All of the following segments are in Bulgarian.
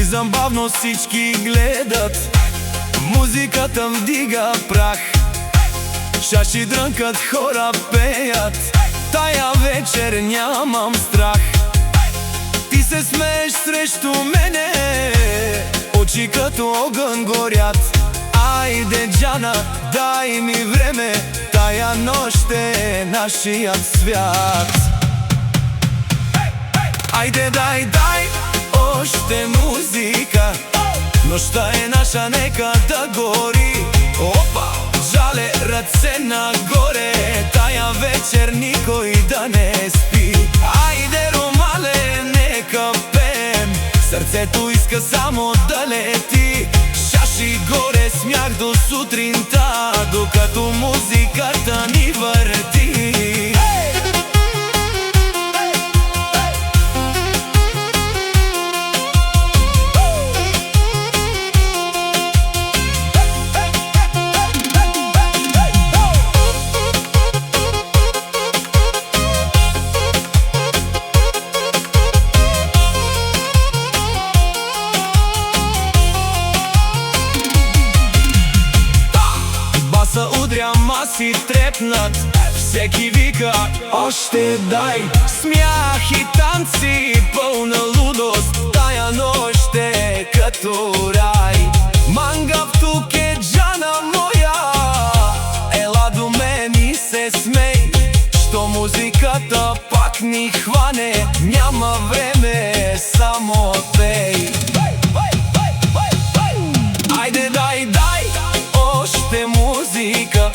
забавно всички гледат, музиката вдига прах, чаши дрънкат, хора пеят, тая вечер нямам страх. Ти се смееш срещу мене, очи като огън горят. Айде, Джана, дай ми време, тая нощ е нашият свят. Айде, дай още музика, нощта е наша, нека да гори. Опа, жале, ръце нагоре, тая вечер никой да не спи. Айде, Ромале, нека пеем, сърцето иска само да лети. Шаши горе, смях до сутринта, докато музиката ни върти. Удря, маси трепнат, всеки вика още дай. Смях и танци, пълна лудост, тая нощ е като рай. Мангав, тук е Джана моя, ела до мен и се смей. Що музиката пак ни хване, няма време, само пей. Айде, дай още музика,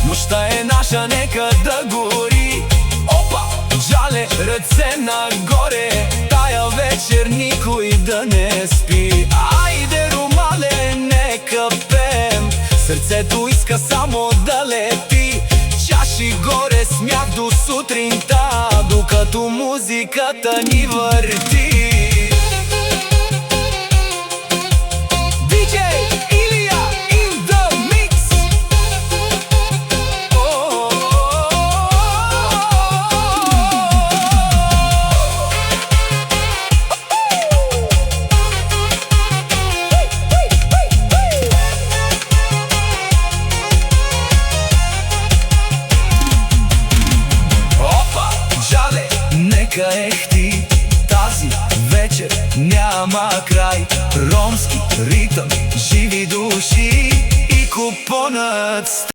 нощта е наша, нека да гори. Опа, жале, ръце нагоре, тая вечер никой да не спи. Айде, Ромале, нека пеем, сърцето иска само да лети. Чаши горе, смях до сутринта, докато музиката ни върти. Нека ехти, тази вечер няма край. Ромски ритъм, живи души и купонът.